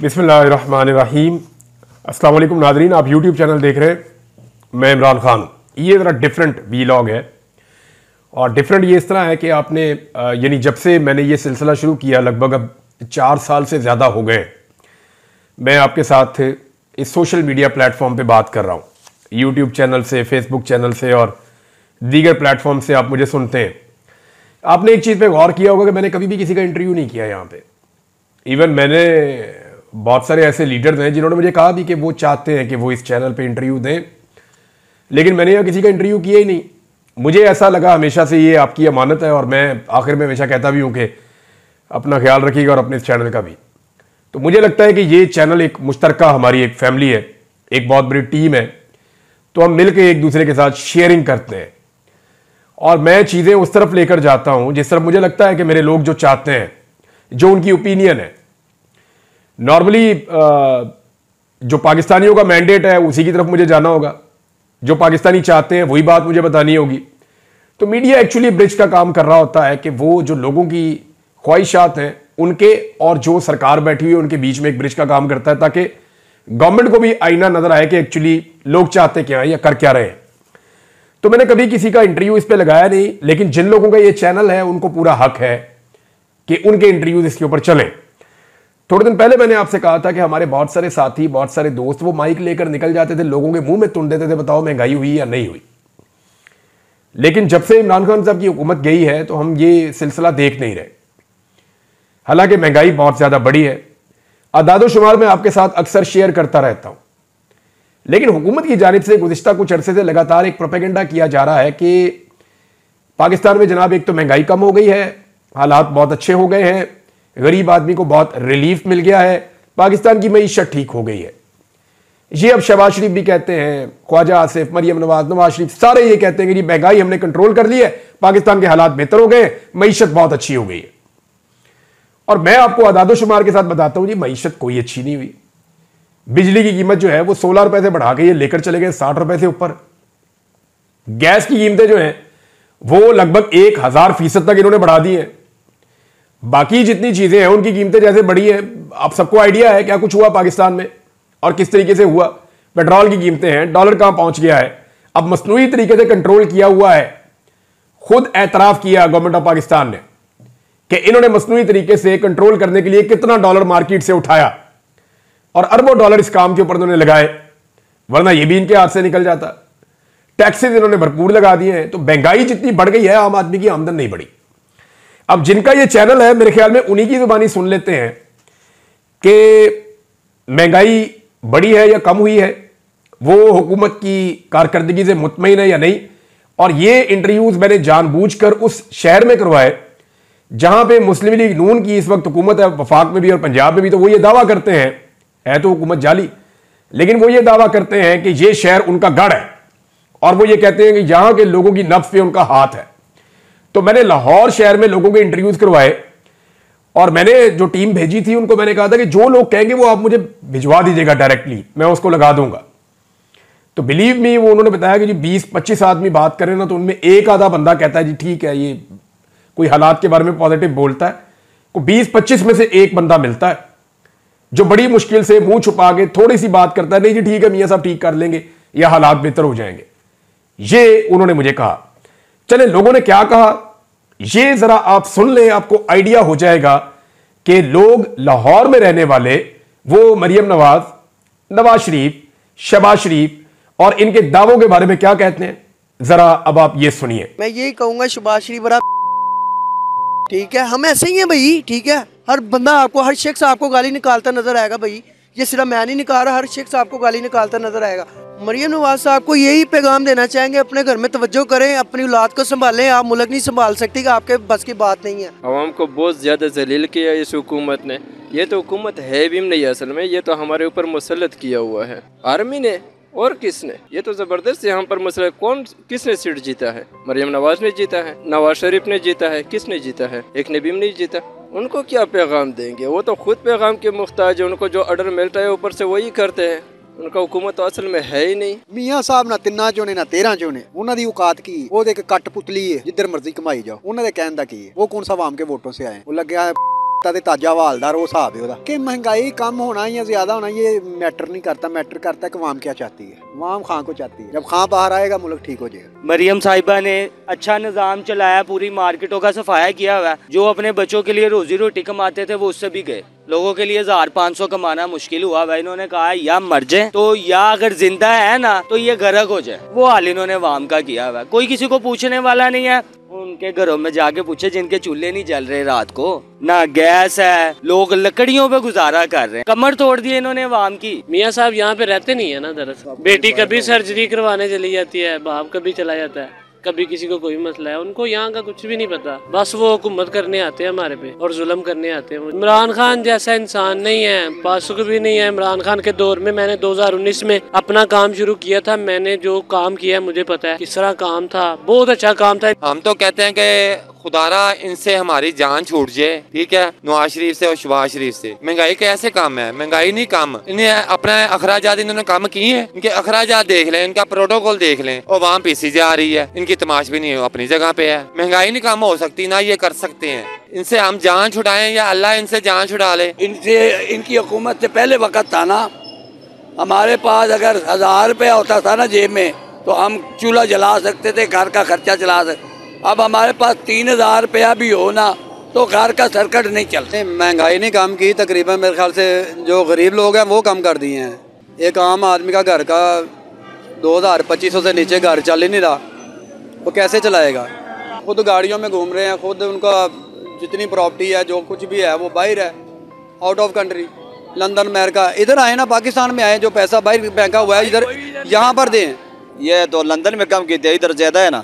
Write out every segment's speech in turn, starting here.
बिस्मिल्लाहिर्रहमानिर्रहीम। अस्सलाम वालेकुम नाज़रीन, आप यूट्यूब चैनल देख रहे हैं। मैं इमरान खान हूँ। ये ज़रा डिफरेंट वीलॉग है और डिफरेंट ये इस तरह है कि आपने यानी जब से मैंने ये सिलसिला शुरू किया लगभग अब 4 साल से ज़्यादा हो गए मैं आपके साथ इस सोशल मीडिया प्लेटफॉर्म पे बात कर रहा हूँ। यूट्यूब चैनल से, फेसबुक चैनल से और दीगर प्लेटफॉर्म से आप मुझे सुनते हैं। आपने एक चीज़ पे गौर किया होगा कि मैंने कभी भी किसी का इंटरव्यू नहीं किया यहाँ पे। इवन मैंने बहुत सारे ऐसे लीडर्स हैं जिन्होंने मुझे कहा भी कि वो चाहते हैं कि वो इस चैनल पे इंटरव्यू दें, लेकिन मैंने यहाँ किसी का इंटरव्यू किया ही नहीं। मुझे ऐसा लगा हमेशा से ये आपकी अमानत है और मैं आखिर में हमेशा कहता भी हूँ कि अपना ख्याल रखिएगा और अपने इस चैनल का भी। तो मुझे लगता है कि ये चैनल एक मुश्तरका हमारी एक फैमिली है, एक बहुत बड़ी टीम है, तो हम मिल के एक दूसरे के साथ शेयरिंग करते हैं और मैं चीज़ें उस तरफ लेकर जाता हूँ जिस तरफ मुझे लगता है कि मेरे लोग जो चाहते हैं, जो उनकी ओपिनियन है। नॉर्मली जो पाकिस्तानियों का मैंडेट है उसी की तरफ मुझे जाना होगा, जो पाकिस्तानी चाहते हैं वही बात मुझे बतानी होगी। तो मीडिया एक्चुअली ब्रिज का काम कर रहा होता है कि वो जो लोगों की ख्वाहिशात हैं उनके और जो सरकार बैठी हुई है उनके बीच में एक ब्रिज का काम करता है, ताकि गवर्नमेंट को भी आईना नजर आए कि एक्चुअली लोग चाहते क्या हैं या कर क्या रहे हैं। तो मैंने कभी किसी का इंटरव्यू इस पर लगाया नहीं, लेकिन जिन लोगों का ये चैनल है उनको पूरा हक है कि उनके इंटरव्यूज इसके ऊपर चलें। थोड़े दिन पहले मैंने आपसे कहा था कि हमारे बहुत सारे साथी, बहुत सारे दोस्त वो माइक लेकर निकल जाते थे, लोगों के मुंह में तुन देते थे, बताओ महंगाई हुई या नहीं हुई। लेकिन जब से इमरान खान साहब की हुकूमत गई है तो हम ये सिलसिला देख नहीं रहे। हालांकि महंगाई बहुत ज्यादा बढ़ी है, अदादोशुमार मैं आपके साथ अक्सर शेयर करता रहता हूं, लेकिन हुकूमत की जानिब से गुज़िश्ता कुछ अरसे से लगातार एक प्रोपेगेंडा किया जा रहा है कि पाकिस्तान में जनाब एक तो महंगाई कम हो गई है, हालात बहुत अच्छे हो गए हैं, गरीब आदमी को बहुत रिलीफ मिल गया है, पाकिस्तान की मईशत ठीक हो गई है। ये अब शहबाज शरीफ भी कहते हैं, ख्वाजा आसिफ, मरियम नवाज, नवाज शरीफ, सारे ये कहते हैं कि महंगाई हमने कंट्रोल कर ली है, पाकिस्तान के हालात बेहतर हो गए, मईशत बहुत अच्छी हो गई है। और मैं आपको अदादोशुमार के साथ बताता हूं जी, मईशत कोई अच्छी नहीं हुई। बिजली की कीमत जो है वो 16 रुपए से बढ़ा के ये लेकर चले गए 60 रुपए से ऊपर। गैस की कीमतें जो हैं वो लगभग 1000% तक इन्होंने बढ़ा दी हैं। बाकी जितनी चीजें हैं उनकी कीमतें जैसे बढ़ी हैं, आप सबको आइडिया है क्या कुछ हुआ पाकिस्तान में और किस तरीके से हुआ। पेट्रोल की कीमतें हैं, डॉलर कहां पहुंच गया है, अब मसनूई तरीके से कंट्रोल किया हुआ है। खुद एतराफ किया गवर्नमेंट ऑफ पाकिस्तान ने कि इन्होंने मसनूई तरीके से कंट्रोल करने के लिए कितना डॉलर मार्केट से उठाया और अरबों डॉलर इस काम के ऊपर उन्होंने लगाए, वरना यह भी इनके हाथ से निकल जाता। टैक्सेस इन्होंने भरपूर लगा दिए हैं, तो महंगाई जितनी बढ़ गई है आम आदमी की आमदन नहीं बढ़ी। अब जिनका ये चैनल है मेरे ख्याल में उन्हीं की जुबानी सुन लेते हैं कि महंगाई बढ़ी है या कम हुई है, वो हुकूमत की कारकर्दगी से मुतमईन है या नहीं। और ये इंटरव्यूज मैंने जानबूझकर उस शहर में करवाए जहां पे मुस्लिम लीग नून की इस वक्त हुकूमत है, वफाक में भी और पंजाब में भी। तो वो ये दावा करते हैं, है तो हुकूमत जाली, लेकिन वो ये दावा करते हैं कि ये शहर उनका गढ़ है और वो ये कहते हैं कि यहां के लोगों की नब्ज पे उनका हाथ है। तो मैंने लाहौर शहर में लोगों के इंटरव्यूज करवाए और मैंने जो टीम भेजी थी उनको मैंने कहा था कि जो लोग कहेंगे वो आप मुझे भिजवा दीजिएगा डायरेक्टली, मैं उसको लगा दूंगा। तो बिलीव मी, वो उन्होंने बताया कि जी 20-25 आदमी बात करें ना तो उनमें एक आधा बंदा कहता है जी ठीक है, ये कोई हालात के बारे में पॉजिटिव बोलता है। को 20-25 में से एक बंदा मिलता है जो बड़ी मुश्किल से मुंह छुपा के थोड़ी सी बात करता है, नहीं जी ठीक है मियां साहब ठीक कर लेंगे या हालात बेहतर हो जाएंगे। ये उन्होंने मुझे कहा। चले लोगों ने क्या कहा ये जरा आप सुन लें, आपको आइडिया हो जाएगा कि लोग लाहौर में रहने वाले वो मरियम नवाज, नवाज शरीफ, शहबाज शरीफ और इनके दावों के बारे में क्या कहते हैं। जरा अब आप ये सुनिए। मैं यही कहूंगा शहबाज शरीफ बड़ा ठीक है, हम ऐसे ही हैं भाई, ठीक है। हर बंदा आपको, हर शख्स आपको गाली निकालता नजर आएगा भाई, ये सिर्फ मैं नहीं निकाल रहा, हर शख्स आपको गाली निकालता नजर आएगा। मरियम नवाज साहब को यही पैगाम देना चाहेंगे, अपने घर में तवज्जो करें, अपनी औलाद को संभालें। आप मुल्क नहीं संभाल सकती कि आपके बस की बात नहीं है। आवाम को बहुत ज़्यादा जलील किया इस हुकूमत ने। ये तो हुकूमत है भी नहीं असल में, ये तो हमारे ऊपर मुसल्लत किया हुआ है आर्मी ने और किसने। ये तो ज़बरदस्त यहाँ पर मसला, कौन किसने सीट जीता है? मरियम नवाज ने जीता है, नवाज शरीफ ने जीता है, किसने जीता है? एक ने भी नहीं जीता। उनको क्या पैगाम देंगे? वो तो खुद पैगाम के मुख्ताज है, उनको जो ऑर्डर मिलता है ऊपर से वही करते हैं। उनका हुकूमत तो असल में है ही नहीं। मियाँ साहब ना 3 चोने ना 13 चोने, उन्होंने औकात की वो देख कट पुतली है, जिधर मर्जी कमाई जाओ। उन्होंने कहने का की वो कौन सा आवाम के वोटों से आए, वो लगे ਤੇ ਤਾਜਾ ਹਵਾਲਦਾਰ ਉਹ ਹਿਸਾਬ ਹੈ ਉਹਦਾ ਕਿ ਮਹਿੰਗਾਈ कम होना या ज्यादा होना ये मैटर नहीं करता। मैटर करता है कि अवाम क्या चाहती है। अवाम खां को चाहती है। जब खां बाहर आएगा मुल्क ठीक हो जाएगा। मरियम साहिबा ने अच्छा निज़ाम चलाया, पूरी मार्केटों का सफाया किया हुआ है। जो अपने बच्चों के लिए रोजी रोटी कमाते थे वो उससे भी गए। लोगों के लिए 1500 कमाना मुश्किल हुआ भाई। इन्होंने कहा या मर जाए तो या अगर जिंदा है ना तो ये गर्क हो जाए। वो हाल इन्होंने अवाम का किया हुआ है। कोई किसी को पूछने वाला नहीं है। उनके घरों में जाके पूछे जिनके चूल्हे नहीं जल रहे रात को, ना गैस है, लोग लकड़ियों पे गुजारा कर रहे हैं। कमर तोड़ दी इन्होंने अवाम की। मियाँ साहब यहाँ पे रहते नहीं है ना दरअसल। बेटी कभी सर्जरी करवाने चली जाती है, बाप कभी चला जाता है, कभी किसी को कोई मसला है। उनको यहाँ का कुछ भी नहीं पता, बस वो हुकूमत करने आते हैं हमारे पे और जुल्म करने आते हैं। इमरान खान जैसा इंसान नहीं है, पासुक भी नहीं है। इमरान खान के दौर में मैंने 2019 में अपना काम शुरू किया था। मैंने जो काम किया मुझे पता है किस तरह काम था, बहुत अच्छा काम था। हम तो कहते हैं कि खुदारा इनसे हमारी जान छूट जाए, ठीक है, नवाज शरीफ से और शहबाज शरीफ से। महंगाई कैसे कम है? महंगाई नहीं कम, इन्हें अपने अखराजात इन्होंने कम किए हैं। इनके अखराजात देख लें, इनका प्रोटोकॉल देख लें और वहाँ पीसी जा रही है। इनकी तमाश भी नहीं अपनी जगह पे है। महंगाई नहीं कम हो सकती, ना ये कर सकते हैं। इनसे हम जान छुड़ाएं या अल्लाह इनसे जान छुड़ा ले। इनसे इनकी हुकूमत से पहले वक्त था ना, हमारे पास अगर 1000 रुपया होता था ना जेब में तो हम चूल्हा जला सकते थे, घर का खर्चा चला सकते। अब हमारे पास 3000 रुपया भी हो ना तो घर का सर्कट नहीं चलता। महंगाई नहीं कम की, तकरीबन मेरे ख्याल से जो गरीब लोग हैं वो कम कर दिए हैं। एक आम आदमी का घर का 2000-2500 से नीचे घर चल ही नहीं रहा, वो कैसे चलाएगा? खुद गाड़ियों में घूम रहे हैं, खुद उनका जितनी प्रॉपर्टी है जो कुछ भी है वो बाहर है, out of country, London America. इधर आए ना, पाकिस्तान में आए, जो पैसा बाहर फेंका हुआ है इधर यहाँ पर दें। ये तो लंदन में कम की थी, इधर ज़्यादा है ना।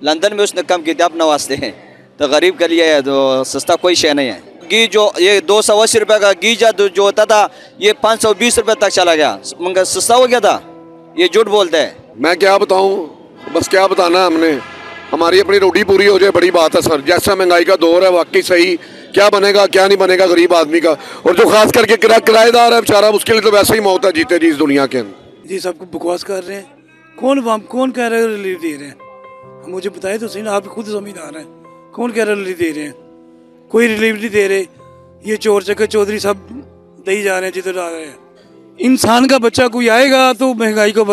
लंदन में उसने कम की थी अपने वास्ते हैं, तो गरीब के लिए तो सस्ता कोई शय नहीं है। घी जो ये 280 रुपये का घी जो होता था ये 520 रुपये तक चला गया, मगर सस्ता हो गया था। ये झूठ बोलते हैं। मैं क्या बताऊं, बस क्या बताना हमने, हमारी अपनी रोटी पूरी हो जाए बड़ी बात है सर। जैसा महंगाई का दौर है वाकई सही, क्या बनेगा क्या नहीं बनेगा गरीब आदमी का। और जो खास करके किराएदार है बेचारा, उसके लिए तो वैसे ही मौत है जीते जी इस दुनिया के अंदर। जी सबको बकवास कर रहे हैं। कौन कह रहा है रिलीफ दे रहे हैं? मुझे बताए तो सही ना, आप खुद समझदार हैं। कौन कह रहा है रिलीफ दे रहे हैं? कोई रिलीफ नहीं दे रहे। ये चोर चक्कर चौधरी सब दे जा रहे हैं जिधर आ रहे हैं। इंसान का बच्चा कोई आएगा तो महंगाई को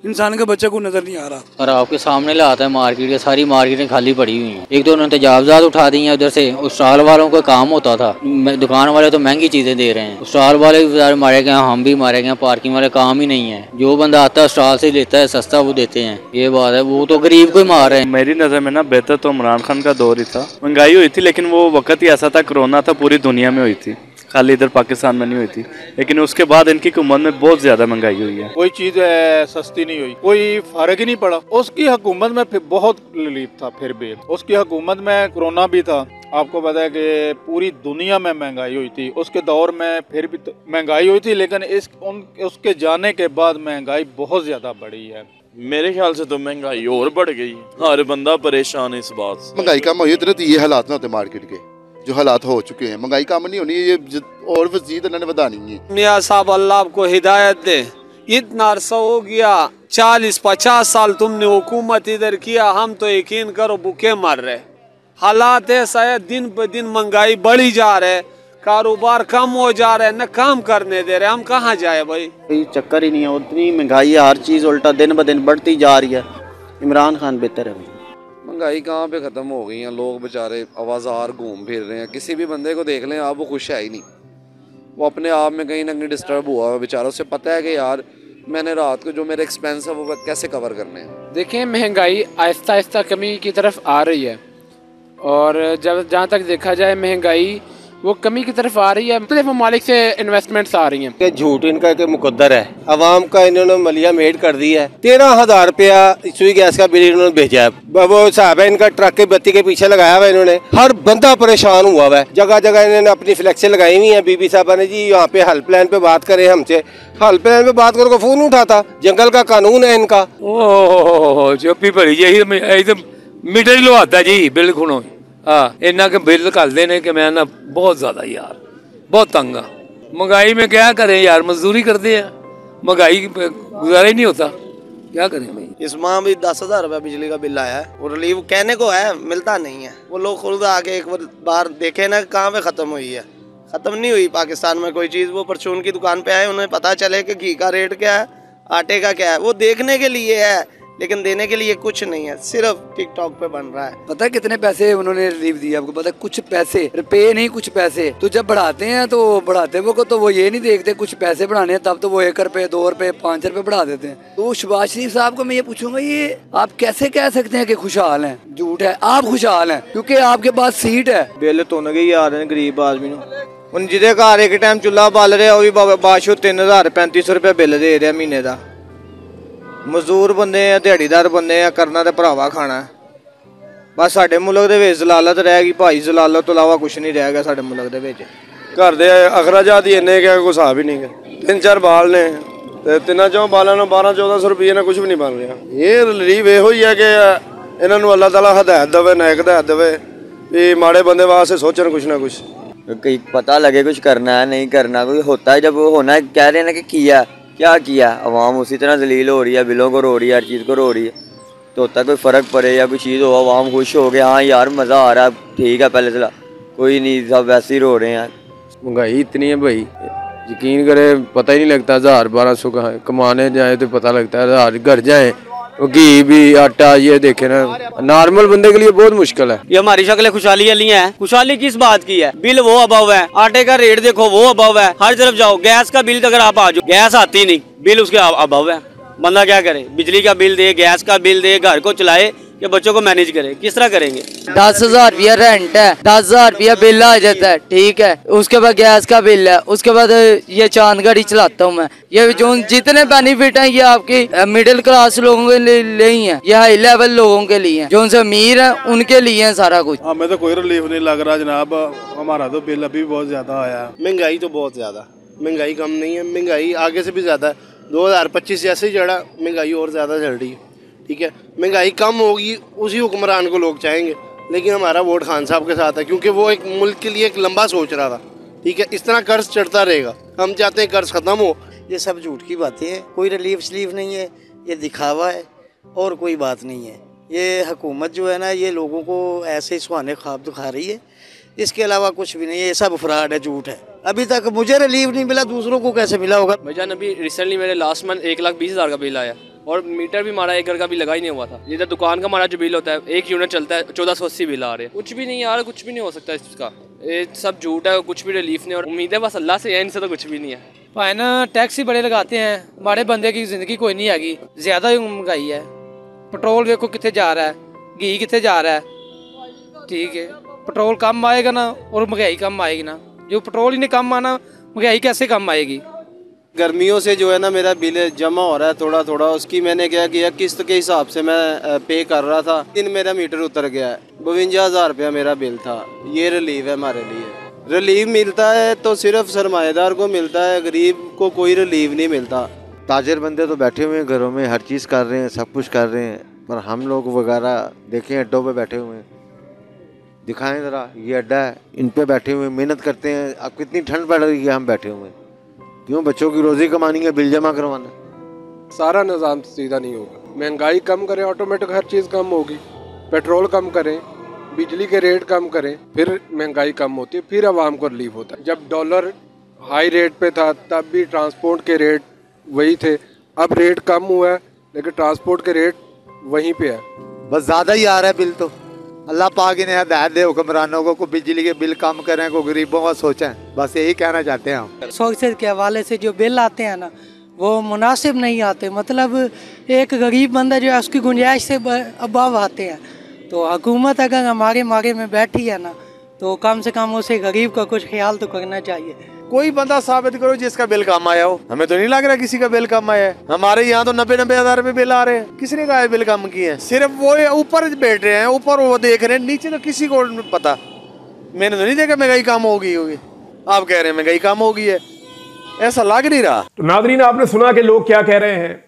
इंसान का बच्चा को नजर नहीं आ रहा। और आपके सामने लाता है मार्केट के, सारी मार्केटें खाली पड़ी हुई हैं। एक दो उन्होंने तजावजात उठा दी हैं उधर से। उस स्टॉल वालों का काम होता था, दुकान वाले तो महंगी चीज़ें दे रहे हैं, स्टॉल वाले भी मारे गए, हम भी मारे गए। पार्किंग वाले काम ही नहीं है, जो बंदा आता है स्टॉल से लेता है, सस्ता वो देते हैं। ये बात है, वो तो गरीब को ही मार रहे हैं। मेरी नज़र में ना बेहतर तो इमरान खान का दौर ही था। महंगाई हुई थी लेकिन वो वक्त ही ऐसा था, कोरोना था, पूरी दुनिया में हुई थी, खाली इधर पाकिस्तान में नहीं हुई थी। लेकिन उसके बाद इनकी हुकूमत में बहुत ज्यादा महंगाई हुई है। कोई चीज सस्ती नहीं हुई, कोई फर्क ही नहीं पड़ा। उसकी हुकूमत में फिर बहुत रिलीफ था। फिर भी उसकी हुकूमत में कोरोना भी था, आपको पता है कि पूरी दुनिया में महंगाई हुई थी। उसके दौर में फिर भी महंगाई हुई थी, लेकिन उसके जाने के बाद महंगाई बहुत ज्यादा बढ़ी है। मेरे ख्याल से तो महंगाई और बढ़ गई, हर बंदा परेशान है इस बात से। महंगाई कम हुई तो ये हालात ना होते मार्केट के, जो हालात हो चुके हैं। महंगाई कम नहीं होनी, ये और वजीद इन्होंने बढ़ानी है। मियाँ साहब अल्लाह आपको हिदायत दे। इतना अरसा हो गया, 40-50 साल तुमने हुकूमत इधर किया, हम तो यकीन करो भूखे मर रहे। हालात ऐसा है, दिन ब दिन महंगाई बढ़ी जा रहे, कारोबार कम हो जा रहे, न काम करने दे रहे। हम कहाँ जाए भाई? चक्कर ही नहीं है, उतनी महंगाई है, हर चीज़ उल्टा दिन ब दिन बढ़ती जा रही है। इमरान खान बेहतर है भाई। महंगाई कहाँ पे ख़त्म हो गई है, लोग बेचारे आवाज़ार घूम फिर रहे हैं। किसी भी बंदे को देख लें आप, वो खुश है ही नहीं, वो अपने आप में कहीं ना कहीं डिस्टर्ब हुआ है बेचारा। उसे पता है कि यार मैंने रात को जो मेरे एक्सपेंस है वो कैसे कवर करने हैं। देखिए महंगाई आहिस्ता आहिस्ता कमी की तरफ आ रही है, और जब जहाँ तक देखा जाए महंगाई वो कमी की तरफ आ रही है। मुख्तलिफ ममालिक से इन्वेस्टमेंट्स आ रही हैं। झूठ इनका एक मुकद्दर है, अवाम का इन्होंने मलिया मेड कर दी है। 13,000 रुपया सुई गैस का बिल इन्होंने भेजा है। वो साहब है इनका, ट्रक की बत्ती के पीछे लगाया हुआ इन्होंने। हर बंदा परेशान हुआ हुआ है, जगह जगह इन्होंने अपनी फ्लैक्सें लगाई हुई है। बीबी साहबा ने जी यहाँ पे हेल्पलाइन पे बात करे हमसे, हेल्पलाइन पे बात करो, फोन उठाता। जंगल का कानून है इनका। ओह चुप्पी भरी जी, मीटर ही लवाता जी बिल खुणो। हाँ इन्ना के बिल करते ने कि मैं ना बहुत ज्यादा यार बहुत तंग आ। महंगाई में क्या करें यार, मजदूरी करते हैं, महंगाई गुजारा ही नहीं होता। क्या करें भाई। इस माह भी 10,000 रुपया बिजली का बिल आया है और रिलीव कहने को है, मिलता नहीं है। वो लोग खुद आके एक बार देखे ना कहाँ पे ख़त्म हुई है। ख़त्म नहीं हुई पाकिस्तान में कोई चीज़। वो परचून की दुकान पे आए, उन्हें पता चले कि घी का रेट क्या है, आटे का क्या है। वो देखने के लिए है लेकिन देने के लिए कुछ नहीं है, सिर्फ टिकटॉक पे बन रहा है। पता है कितने पैसे उन्होंने रिलीव दिए आपको पता है? कुछ पैसे, रुपए नहीं कुछ पैसे। तो जब बढ़ाते हैं तो बढ़ाते वो को तो वो ये नहीं देखते कुछ पैसे बढ़ाने हैं, तब तो वो 1 रुपए 2 रुपए 5 रुपए बढ़ा देते हैं। तो शहबाज शरीफ साहब को मैं ये पूछूंगा, ये आप कैसे कह सकते हैं कि खुशहाल हैं? झूठ है, आप खुशहाल हैं क्योंकि आपके पास सीट है। बिल तो नहीं आ रहे गरीब आदमी हूँ जिदे घर एक टाइम चूल्हा बाल रहा वो भी बादशाह 3035 रुपए बिल दे रहा महीने का। मजदूर बंदे हैं, दिहाड़ीदार बंदे हैं, करना तो भरावा खाना है। बस साडे मुल्क दे विच जलालत रहेगी भाई, जलालत तो इलावा कुछ नहीं रहेगा साडे मुल्क दे विच। घर दे अखराजात ही इन्ने कि कोई हिसाब ही नहीं है। 3-4 बाल ने ते 3 बालों 1200-1400 रुपये ने कुछ भी नहीं बन रहा। ये रिलीव यो ही है कि इन्होंने अल्लाह ताला हदायत देवे, नायक हदायत देवे भी माड़े बंदे वास्ते सोचन कुछ ना कुछ। कहीं पता लगे कुछ करना है नहीं करना, कोई होता है जब होना है। कह रहे हैं ना कि क्या किया, अवाम उसी तरह जलील हो रही है, बिलों को रो रही है, हर चीज़ को रो रही है। तो होता है कोई फ़र्क पड़े या कोई चीज़ हो, अवाम खुश हो गया, हाँ यार मज़ा आ रहा है, ठीक है पहले चला, कोई नहीं, सब वैसे ही रो रहे हैं। महंगाई इतनी है भाई, यकीन करे पता ही नहीं लगता। 1000-1200 कमाने जाए तो पता लगता है 1000 घर जाए, घी भी आटा ये देखे ना, नॉर्मल बंदे के लिए बहुत मुश्किल है। ये हमारी शक्लें खुशहाली वाली हैं। खुशहाली किस बात की है? बिल वो अभाव है, आटे का रेट देखो वो अभाव है, हर तरफ जाओ। गैस का बिल अगर आप आ जाओ, गैस आती नहीं, बिल उसके अभाव है। बंदा क्या करे? बिजली का बिल दे, गैस का बिल दे, घर को चलाए कि बच्चों को मैनेज करे, किस तरह करेंगे? 10,000 रुपया रेंट है, 10,000 रुपया बिल आ जाता है, ठीक है। उसके बाद गैस का बिल है, उसके बाद ये चांद गाड़ी चलाता हूँ मैं। ये जो जितने बेनिफिट हैं ये आपकी मिडिल क्लास लोगों के लिए ही है, ये हाई लेवल लोगों के लिए है, जो उनसे अमीर है उनके लिए है सारा कुछ। हमें तो कोई रिलीफ नहीं लग रहा जनाब, हमारा तो बिल अभी बहुत ज्यादा आया है। महंगाई तो बहुत ज्यादा, महंगाई कम नहीं है, महंगाई आगे से भी ज्यादा है। 2025 जैसे ही चढ़ा महंगाई और ज्यादा चल रही है, ठीक है। महंगाई कम होगी उसी हुक्मरान को लोग चाहेंगे, लेकिन हमारा वोट खान साहब के साथ है क्योंकि वो एक मुल्क के लिए एक लंबा सोच रहा था, ठीक है। इस तरह कर्ज चढ़ता रहेगा, हम चाहते हैं कर्ज खत्म हो। ये सब झूठ की बातें हैं, कोई रिलीफ शलीफ नहीं है, ये दिखावा है और कोई बात नहीं है। ये हुकूमत जो है ना ये लोगों को ऐसे सुहाने ख्वाब दिखा रही है, इसके अलावा कुछ भी नहीं है। ये सब फ्रॉड है, झूठ है। अभी तक मुझे रिलीफ नहीं मिला, दूसरों को कैसे मिला होगा? भाईजान अभी रिसेंटली मेरे लास्ट मंथ 1,20,000 का बिल आया और मीटर भी हमारा एक घर का भी लगा ही नहीं हुआ था। इधर दुकान का हमारा जो बिल होता है 1 यूनिट चलता है 1480 बिल आ रहे हैं। कुछ भी नहीं आ रहा, कुछ भी नहीं हो सकता इसका, ये सब झूठ है, कुछ भी रिलीफ नहीं। और उम्मीद है बस अल्लाह से है, इनसे तो कुछ भी नहीं है। भाई ना टैक्स ही बड़े लगाते हैं, हमारे बंदे की जिंदगी कोई नहीं आएगी, ज्यादा ही महंगाई है। पेट्रोल देखो कितने जा रहा है, घी कितने जा रहा है, ठीक है। पेट्रोल कम आएगा ना और महंगाई कम आएगी ना, जो पेट्रोल ही नहीं कम आना महंगाई कैसे कम आएगी? गर्मियों से जो है ना मेरा बिल जमा हो रहा है थोड़ा थोड़ा, उसकी मैंने क्या किया किस्त के हिसाब से मैं पे कर रहा था। दिन मेरा मीटर उतर गया है, 52,000 रुपया मेरा बिल था। ये रिलीफ है हमारे लिए। रिलीफ मिलता है तो सिर्फ सरमाएदार को मिलता है, गरीब को कोई रिलीफ नहीं मिलता। ताजिर बंदे तो बैठे हुए हैं घरों में, हर चीज़ कर रहे हैं, सब कुछ कर रहे हैं, पर हम लोग वगैरह देखें अड्डों पे बैठे हुए हैं। दिखाएं ज़रा, ये अड्डा है, इन पे बैठे हुए मेहनत करते हैं। अब कितनी ठंड पड़ रही है, हम बैठे हुए हैं, क्यों? बच्चों की रोज़ी कमानी है, बिल जमा करवाना। सारा निज़ाम सीधा नहीं होगा। महंगाई कम करें, ऑटोमेटिक हर चीज़ कम होगी। पेट्रोल कम करें, बिजली के रेट कम करें, फिर महंगाई कम होती है, फिर आवाम को रिलीफ होता है। जब डॉलर हाई रेट पे था तब भी ट्रांसपोर्ट के रेट वही थे, अब रेट कम हुआ है लेकिन ट्रांसपोर्ट के रेट वहीं पे है। बस ज़्यादा ही आ रहा है बिल तो। अल्लाह पाक इन्हें हदायत दे हुक्मरानों को बिजली के बिल कम करें, को गरीबों का सोचें, बस यही कहना चाहते हैं हम। सोशल के हवाले से जो बिल आते हैं ना वो मुनासिब नहीं आते, मतलब एक गरीब बंदा जो है उसकी गुंजाइश से अबाव आते हैं। तो हुकूमत अगर हमारे मारे में बैठी है ना तो कम से कम उसे गरीब का कुछ ख्याल तो करना चाहिए। कोई बंदा साबित करो जिसका बिल कम आया हो। हमें तो नहीं लग रहा किसी का बिल कम आया है। हमारे यहाँ तो 90-90 हज़ार रुपए बिल आ रहे हैं। किसने कहा बिल कम किए हैं? सिर्फ वो ऊपर बैठ रहे हैं, ऊपर वो देख रहे हैं, नीचे तो किसी को पता। मैंने तो नहीं देखा महंगाई कम होगी। आप कह रहे हैं महंगाई कम हो गई है, ऐसा लग नहीं रहा। तो नाज़रीन आपने सुना कि लोग क्या कह रहे हैं।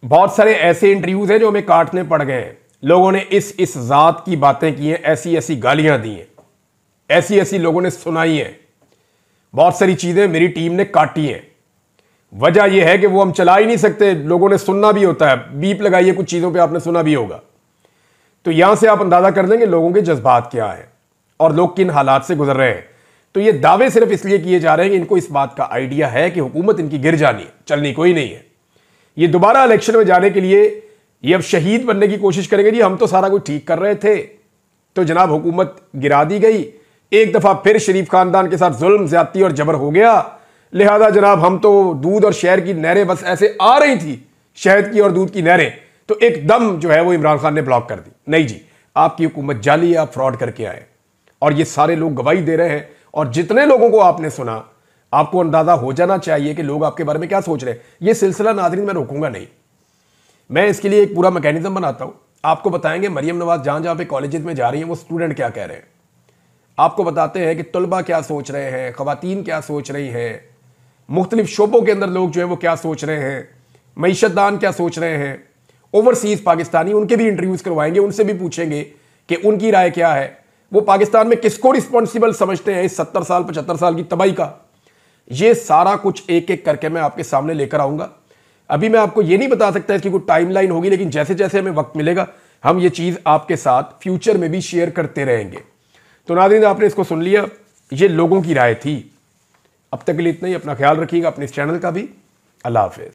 बहुत सारे ऐसे इंटरव्यूज हैं जो हमें काटने पड़ गए हैं। लोगों ने इस जात की बातें की हैं, ऐसी ऐसी गालियां दी हैं, ऐसी ऐसी लोगों ने सुनाई हैं, बहुत सारी चीजें मेरी टीम ने काटी हैं। वजह यह है कि वो हम चला ही नहीं सकते, लोगों ने सुनना भी होता है, बीप लगाइए कुछ चीज़ों पे आपने सुना भी होगा। तो यहां से आप अंदाजा कर लेंगे लोगों के जज्बात क्या है और लोग किन हालात से गुजर रहे हैं। तो ये दावे सिर्फ इसलिए किए जा रहे हैं कि इनको इस बात का आइडिया है कि हुकूमत इनकी गिर जानी है, चलनी कोई नहीं है। ये दोबारा इलेक्शन में जाने के लिए ये अब शहीद बनने की कोशिश करेंगे, जी हम तो सारा कुछ ठीक कर रहे थे, तो जनाब हुकूमत गिरा दी गई, एक दफा फिर शरीफ खानदान के साथ जुल्म ज्यादती और जबर हो गया, लिहाजा जनाब हम तो दूध और शहर की नहरें बस ऐसे आ रही थी, शहद की और दूध की नहरें, तो एकदम जो है वो इमरान खान ने ब्लॉक कर दी। नहीं जी, आपकी हुकूमत जाली है, आप फ्रॉड करके आए और ये सारे लोग गवाही दे रहे हैं। और जितने लोगों को आपने सुना, आपको अंदाजा हो जाना चाहिए कि लोग आपके बारे में क्या सोच रहे हैं। ये सिलसिला नाज़रीन मैं रोकूंगा नहीं, मैं इसके लिए एक पूरा मैकेनिज्म बनाता हूं। आपको बताएंगे मरियम नवाज जहां जहां पे कॉलेजेस में जा रही हैं वो स्टूडेंट क्या कह रहे हैं, आपको बताते हैं कि तलबा क्या सोच रहे हैं, खवातीन क्या सोच रही हैं, मुख्तलिफ शोबों के अंदर लोग जो है वो क्या सोच रहे हैं, मईशतदान क्या सोच रहे हैं, ओवरसीज पाकिस्तानी, उनके भी इंटरव्यूज़ करवाएंगे, उनसे भी पूछेंगे कि उनकी राय क्या है, वो पाकिस्तान में किसको रिस्पॉन्सिबल समझते हैं इस 70 साल 75 साल की तबाही का। ये सारा कुछ एक एक करके मैं आपके सामने लेकर आऊंगा। अभी मैं आपको ये नहीं बता सकता इसकी कोई टाइमलाइन होगी, लेकिन जैसे जैसे हमें वक्त मिलेगा हम ये चीज़ आपके साथ फ्यूचर में भी शेयर करते रहेंगे। तो नाज़रीन आपने इसको सुन लिया, ये लोगों की राय थी। अब तक के लिए इतना ही, अपना ख्याल रखिएगा, अपने इस चैनल का भी। अल्लाह हाफिज़।